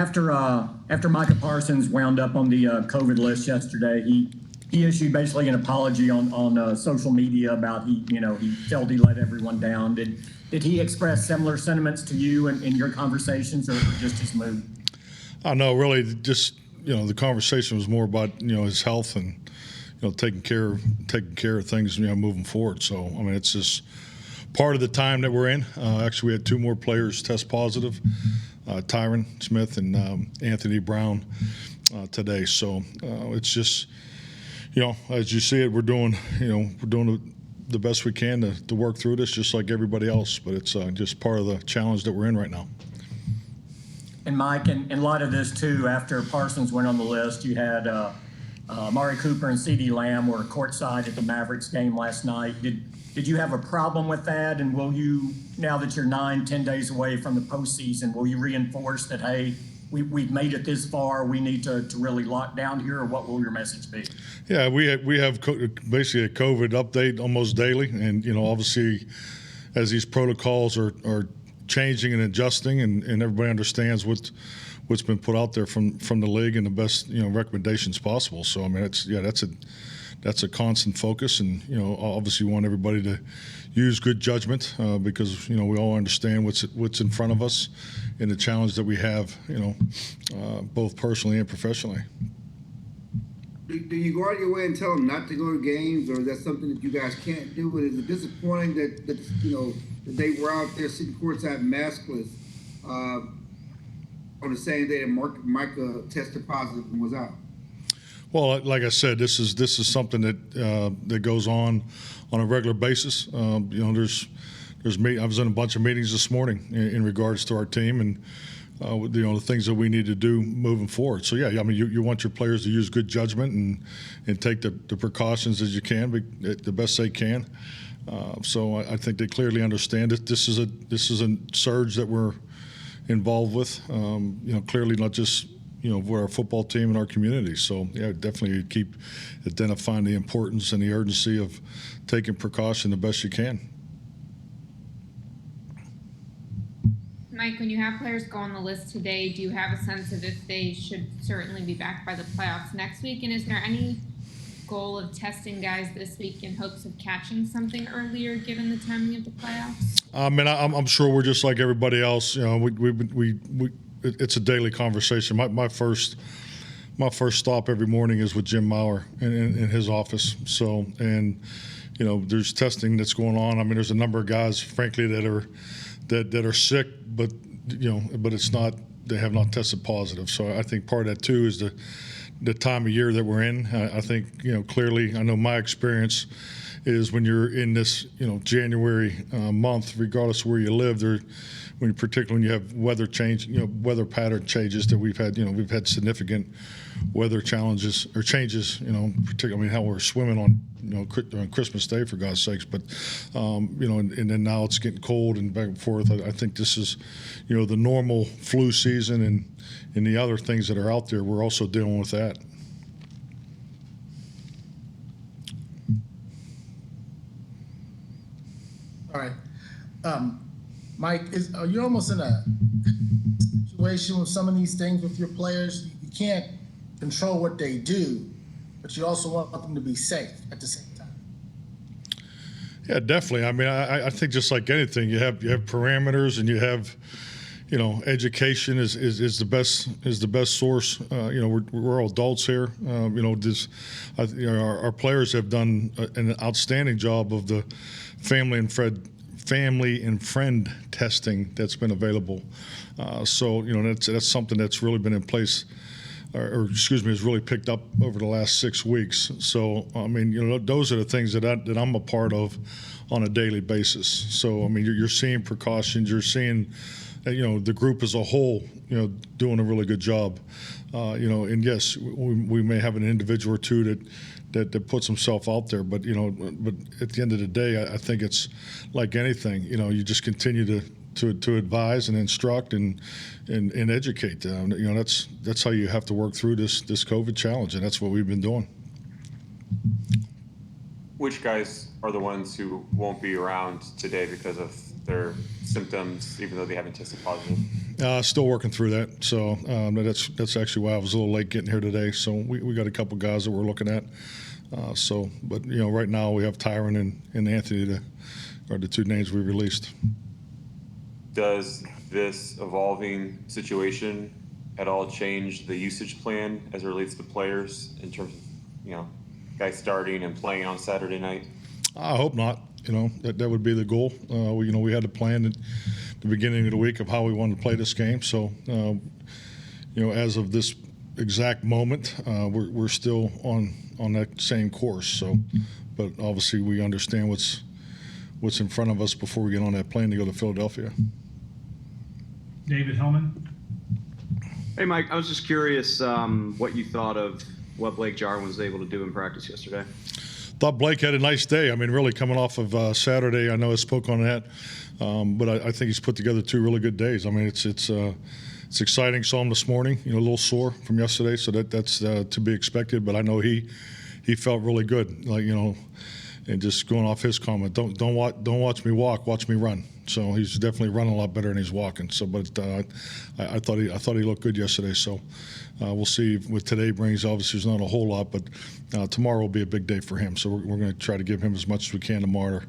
After Micah Parsons wound up on the COVID list yesterday, he issued basically an apology on social media about he felt he let everyone down. Did he express similar sentiments to you in your conversations, or just his mood? I know, really, just the conversation was more about his health and taking care of things moving forward. So I mean, it's just part of the time that we're in. Actually, we had two more players test positive, Tyron Smith and Anthony Brown today. So it's just as you see it, we're doing the best we can to work through this, just like everybody else. But it's just part of the challenge that we're in right now. And Mike, in light of this too, after Parsons went on the list, you had Amari Cooper and CeeDee Lamb were courtside at the Mavericks game last night. Did you have a problem with that? And will you, now that you're 9-10 days away from the postseason, will you reinforce that, hey, we've made it this far, we need to really lock down here, or what will your message be? Yeah, we have basically a COVID update almost daily, and obviously as these protocols are changing and adjusting, and everybody understands what's been put out there from the league and the best recommendations possible. So I mean, that's a constant focus, and obviously we want everybody to use good judgment because we all understand what's in front of us and the challenge that we have, both personally and professionally. Do you go out of your way and tell them not to go to games, or is that something that you guys can't do? And is it disappointing that that they were out there sitting courtside maskless on the same day that Micah tested positive and was out? Well, like I said, this is something that goes on a regular basis. I was in a bunch of meetings this morning in regards to our team and the things that we need to do moving forward. So yeah, I mean, you want your players to use good judgment and take the precautions as you can, the best they can. So I think they clearly understand it. This is a surge that we're involved with. Clearly not just with our football team and our community. So yeah, definitely keep identifying the importance and the urgency of taking precaution the best you can. Mike, when you have players go on the list today, do you have a sense of if they should certainly be back by the playoffs next week? And is there any goal of testing guys this week in hopes of catching something earlier, given the timing of the playoffs? I mean, I'm sure we're just like everybody else. It's a daily conversation. My first stop every morning is with Jim Maurer in his office. So, and there's testing that's going on. I mean, there's a number of guys, frankly, that are sick, but it's not. They have not tested positive. So I think part of that too is the time of year that we're in. I think clearly. I know my experience is when you're in this January month, regardless of where you live, particularly when you have weather change, weather pattern changes that we've had significant weather challenges or changes, particularly, I mean, how we're swimming on Christmas Day, for God's sakes, but and then now it's getting cold and back and forth. I think this is the normal flu season and the other things that are out there. We're also dealing with that. All right. Mike, are you almost in a situation with some of these things with your players? You can't control what they do, but you also want them to be safe at the same time. Yeah, definitely. I mean, I think just like anything, you have parameters, and you have, education is the best source. We're all adults here. Our players have done an outstanding job of the family and friend testing that's been available. So that's something that's really been in place, has really picked up over the last 6 weeks. So I mean, those are the things that I'm a part of on a daily basis. So I mean, you're seeing precautions, you're seeing the group as a whole doing a really good job. And yes, we may have an individual or two that puts himself out there, but at the end of the day, I think it's like anything. You just continue to advise and instruct and educate. That's how you have to work through this COVID challenge, and that's what we've been doing. Which guys are the ones who won't be around today because of their symptoms, even though they haven't tested positive? Still working through that. So that's actually why I was a little late getting here today. So we got a couple guys that we're looking at. But right now we have Tyron and Anthony that are the two names we released. Does this evolving situation at all change the usage plan as it relates to players in terms of, guys starting and playing on Saturday night? I hope not. That would be the goal. We had a plan at the beginning of the week of how we wanted to play this game. So, as of this exact moment, we're still on that same course. So, but obviously we understand what's in front of us before we get on that plane to go to Philadelphia. David Hellman. Hey, Mike, I was just curious what you thought of what Blake Jarwin was able to do in practice yesterday. Thought Blake had a nice day. I mean, really coming off of Saturday, I know I spoke on that, but I think he's put together two really good days. I mean, it's exciting. Saw him this morning, a little sore from yesterday, so that's to be expected. But I know he felt really good, and just going off his comment, don't watch me walk, watch me run. So he's definitely running a lot better than he's walking. So, but I thought he looked good yesterday. So we'll see what today brings. Obviously, there's not a whole lot, but tomorrow will be a big day for him. So we're going to try to give him as much as we can tomorrow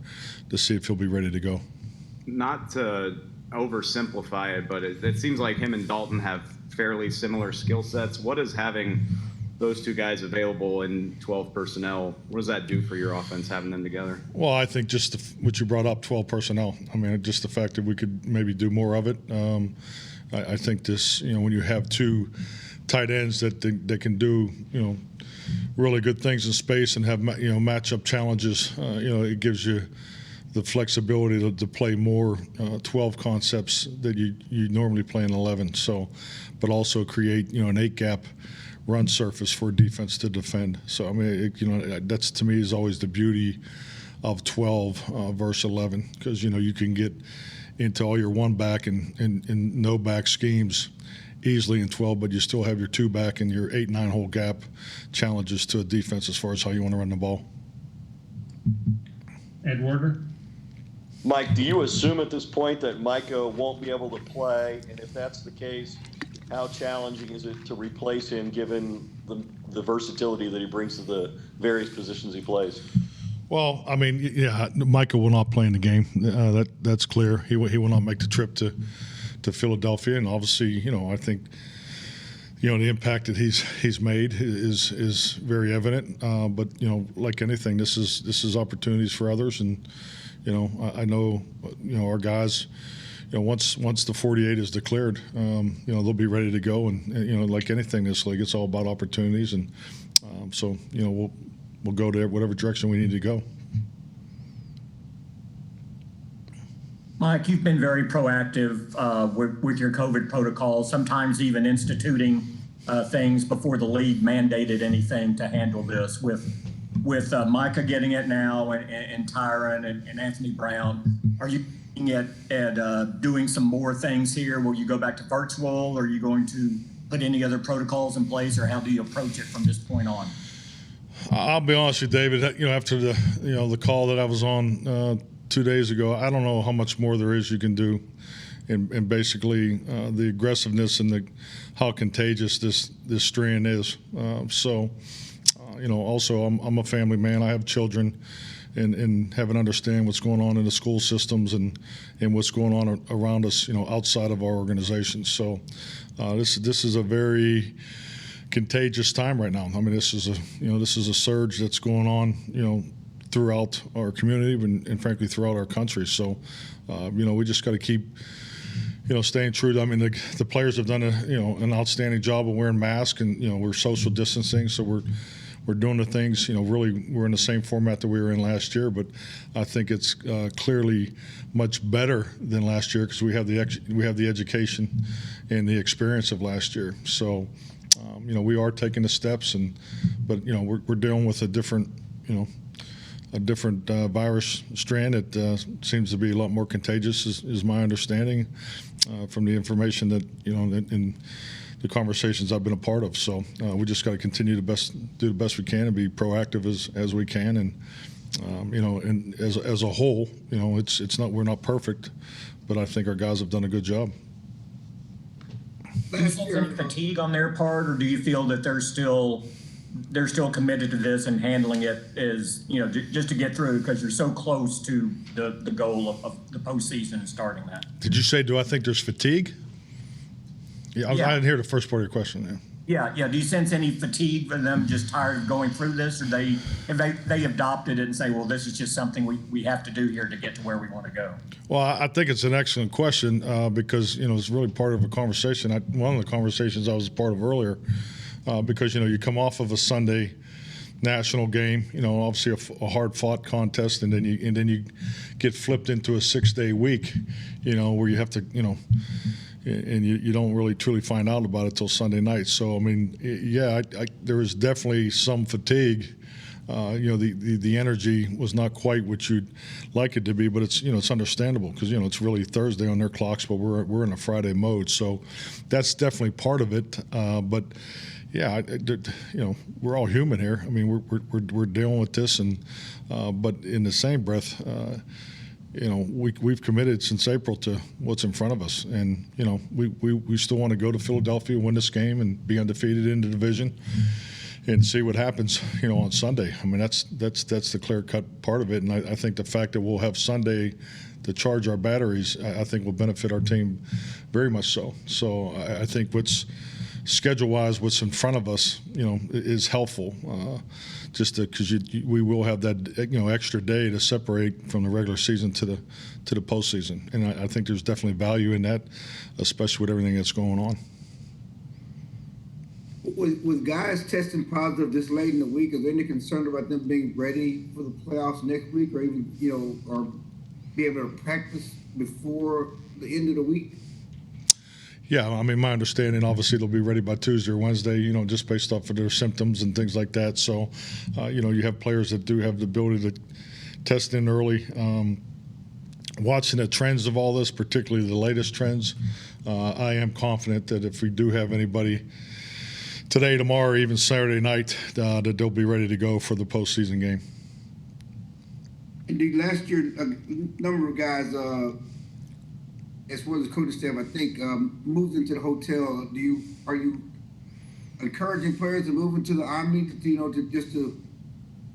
to see if he'll be ready to go. Not to oversimplify it, but it seems like him and Dalton have fairly similar skill sets. What is having those two guys available in 12 personnel, what does that do for your offense, having them together? Well, I think just what you brought up, 12 personnel. I mean, just the fact that we could maybe do more of it. I think this, when you have two tight ends that can do, really good things in space and have, matchup challenges, it gives you the flexibility to play more 12 concepts that you normally play in 11. So, but also create, an 8-gap run surface for defense to defend. So, I mean, that's to me is always the beauty of 12 versus 11, because, you can get into all your one back and no back schemes easily in 12, but you still have your 2 back and your 8-9 hole gap challenges to a defense as far as how you want to run the ball. Ed Werder. Mike, do you assume at this point that Micah won't be able to play? And if that's the case, how challenging is it to replace him given the versatility that he brings to the various positions he plays? Well, I mean, yeah, Micah will not play in the game. That's clear. He will not make the trip to Philadelphia, and obviously, I think, the impact that he's made is very evident. But like anything, this is opportunities for others, and I know our guys. Once the 48 is declared, they'll be ready to go, and like anything, this league, it's all about opportunities, and so we'll go to whatever direction we need to go. Mike, you've been very proactive with your COVID protocols, sometimes even instituting things before the league mandated anything to handle this. With Micah getting it now, and Tyron and Anthony Brown, are you at doing some more things here? Will you go back to virtual? Are you going to put any other protocols in place, or how do you approach it from this point on? I'll be honest with you, David. After the call that I was on 2 days ago, I don't know how much more there is you can do, and basically the aggressiveness and how contagious this strand is. Also I'm a family man. I have children. And have an understand what's going on in the school systems and what's going on around us, outside of our organization. So this is a very contagious time right now. I mean, this is a surge that's going on, throughout our community and frankly throughout our country. So, we just got to keep, staying true to. I mean, the players have done an outstanding job of wearing masks, and we're social distancing, so we're doing the things, really we're in the same format that we were in last year, but I think it's clearly much better than last year because we have the education and the experience of last year. So, we are taking the steps, but we're dealing with a different virus strand that seems to be a lot more contagious, is my understanding from the information that in the conversations I've been a part of. So we just got to continue to do the best we can and be proactive as we can. And and as a whole, it's not, we're not perfect, but I think our guys have done a good job. Do you sense any fatigue on their part, or do you feel that they're still committed to this and handling it as, just to get through, because you're so close to the goal of the postseason and starting that? Did you say, do I think there's fatigue? Yeah, I didn't hear the first part of your question there. Yeah. Do you sense any fatigue for them, just tired of going through this, or they adopted it and say, well, this is just something we have to do here to get to where we want to go? Well, I think it's an excellent question because, it's really part of a conversation. One of the conversations I was a part of earlier, because, you come off of a Sunday national game, obviously a hard-fought contest, and then you get flipped into a 6-day week, where you have to, and you don't really truly find out about it till Sunday night. So, I mean, there is definitely some fatigue. The energy was not quite what you'd like it to be, but it's understandable because, it's really Thursday on their clocks, but we're in a Friday mode. So that's definitely part of it. But yeah, we're all human here. I mean, we're dealing with this, but in the same breath, we've committed since April to what's in front of us, and we still want to go to Philadelphia, win this game, and be undefeated in the division, and see what happens, on Sunday. I mean, that's the clear-cut part of it, and I think the fact that we'll have Sunday to charge our batteries, I think will benefit our team very much so. So I think schedule-wise, what's in front of us, is helpful. Just because we will have that extra day to separate from the regular season to the postseason, and I think there's definitely value in that, especially with everything that's going on. With guys testing positive this late in the week, is there any concern about them being ready for the playoffs next week, or even or be able to practice before the end of the week? Yeah, I mean, my understanding, obviously, they'll be ready by Tuesday or Wednesday, just based off of their symptoms and things like that. So, you have players that do have the ability to test in early. Watching the trends of all this, particularly the latest trends, I am confident that if we do have anybody today, tomorrow, or even Saturday night, that they'll be ready to go for the postseason game. Indeed, last year, a number of guys, as well as the coaching staff, I think, moved into the hotel. Are you encouraging players to move into the Omni to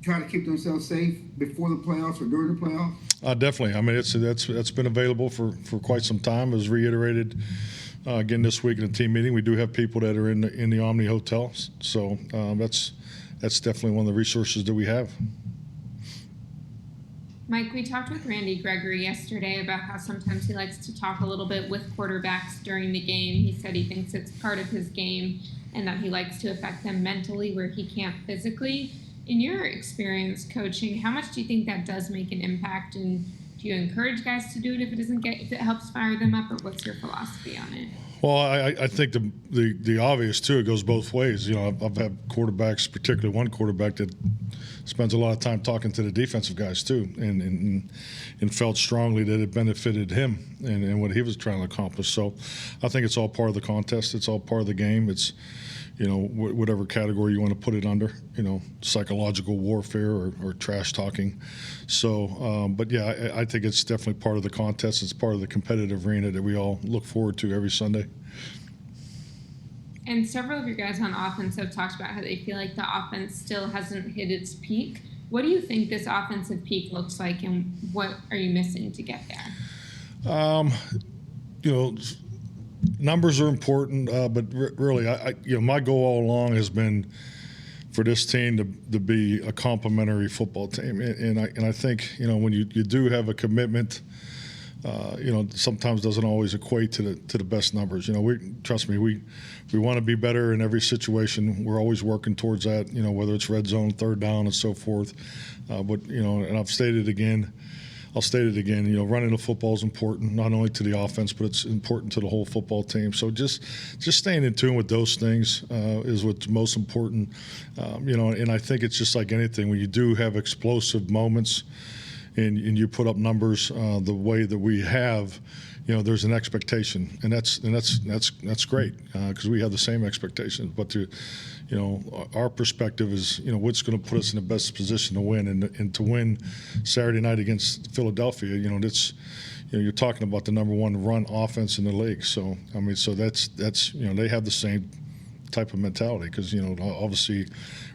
try to keep themselves safe before the playoffs or during the playoffs? Definitely. I mean, that's been available for quite some time. It was reiterated again this week in a team meeting. We do have people that are in the Omni hotels, so that's definitely one of the resources that we have. Mike, we talked with Randy Gregory yesterday about how sometimes he likes to talk a little bit with quarterbacks during the game. He said he thinks it's part of his game and that he likes to affect them mentally where he can't physically. In your experience coaching, how much do you think that does make an impact? And do you encourage guys to do it if it helps fire them up, or what's your philosophy on it? Well, I think the obvious too. It goes both ways. I've had quarterbacks, particularly one quarterback that spends a lot of time talking to the defensive guys too, and felt strongly that it benefited him and what he was trying to accomplish. So, I think it's all part of the contest. It's all part of the game. It's whatever category you want to put it under. Psychological warfare or trash talking. So, but yeah, I think it's definitely part of the contest. It's part of the competitive arena that we all look forward to every Sunday. And several of your guys on offense have talked about how they feel like the offense still hasn't hit its peak. What do you think this offensive peak looks like, and what are you missing to get there? Numbers are important, but really, my goal all along has been for this team to be a complementary football team, and I think when you do have a commitment, sometimes doesn't always equate to the best numbers. Trust me, we want to be better in every situation. We're always working towards that. Whether it's red zone, third down, and so forth. But and I'll state it again. Running the football is important, not only to the offense, but it's important to the whole football team. So just staying in tune with those things is what's most important. And I think it's just like anything. When you do have explosive moments and you put up numbers the way that we have, there's an expectation, and that's great because we have the same expectations. But our perspective is, what's going to put us in the best position to win, and to win Saturday night against Philadelphia. You're talking about the number one run offense in the league. So that's they have the same type of mentality because obviously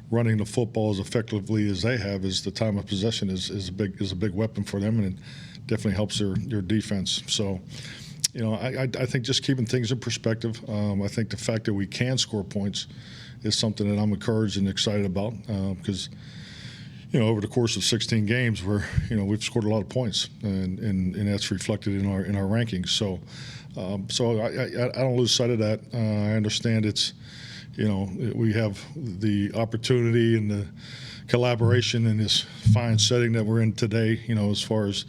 running the football as effectively as they have is the time of possession is a big weapon for them, and it definitely helps their defense. So I think just keeping things in perspective. I think the fact that we can score points is something that I'm encouraged and excited about because over the course of 16 games we've scored a lot of points, and that's reflected in our rankings. So I don't lose sight of that. I understand it's we have the opportunity and the collaboration in this fine setting that we're in today, as far as,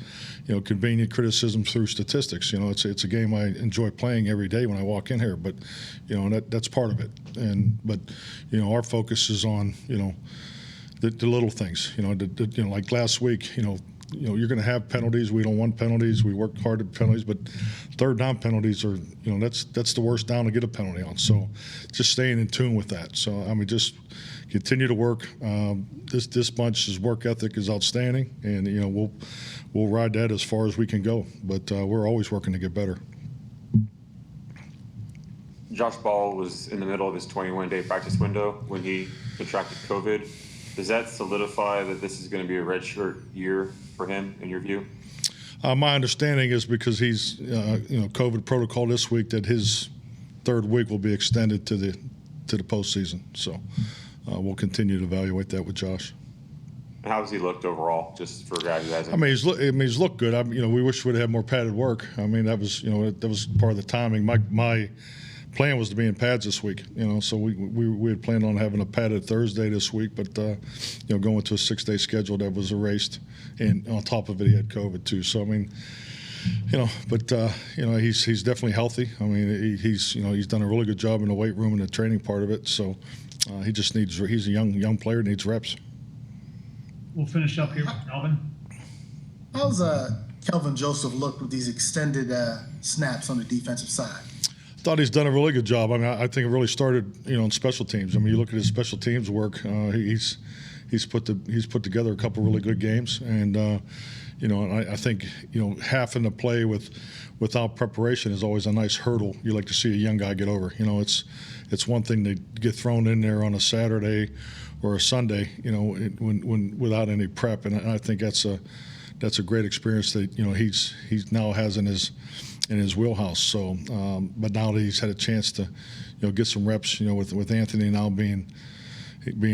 convenient criticism through statistics. It's a game I enjoy playing every day when I walk in here, but, that's part of it. But our focus is on, the little things, like last week, you're going to have penalties. We don't want penalties. We work hard at penalties, but third down penalties are, that's the worst down to get a penalty on. So just staying in tune with that. So, just continue to work. This bunch's work ethic is outstanding, and, we'll ride that as far as we can go. But we're always working to get better. Josh Ball was in the middle of his 21-day practice window when he contracted COVID. Does that solidify that this is going to be a redshirt year for him, in your view? My understanding is because he's, COVID protocol this week, that his third week will be extended to the postseason. So we'll continue to evaluate that with Josh. How has he looked overall, just for a guy who hasn't? He's looked good. We wish we'd have more padded work. That was part of the timing. My plan was to be in pads this week, so we had planned on having a padded Thursday this week, but going to a 6-day schedule that was erased, and on top of it he had COVID too. So he's definitely healthy. He's done a really good job in the weight room and the training part of it. So he's a young player, needs reps. We'll finish up here with Kelvin. How's Kelvin Joseph look with these extended snaps on the defensive side? Thought he's done a really good job. I think it really started, in special teams. You look at his special teams work. He's put together a couple really good games, and I think having to play without preparation is always a nice hurdle. You like to see a young guy get over. It's one thing to get thrown in there on a Saturday or a Sunday, when without any prep, and I think that's a great experience that he's now has in his wheelhouse. So, but now that he's had a chance to, get some reps, with Anthony now being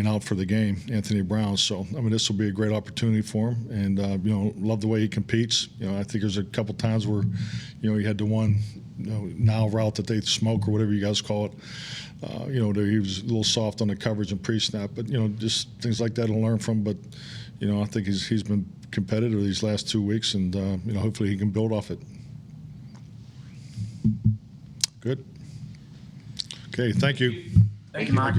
out for the game, Anthony Brown. So, this will be a great opportunity for him, and love the way he competes. I think there's a couple times where, he had the one, now route that they smoke or whatever you guys call it. He was a little soft on the coverage and pre-snap, but just things like that to learn from. But I think he's been competitive these last 2 weeks, and hopefully he can build off it. Good. Okay, thank you. Thank you, Mike.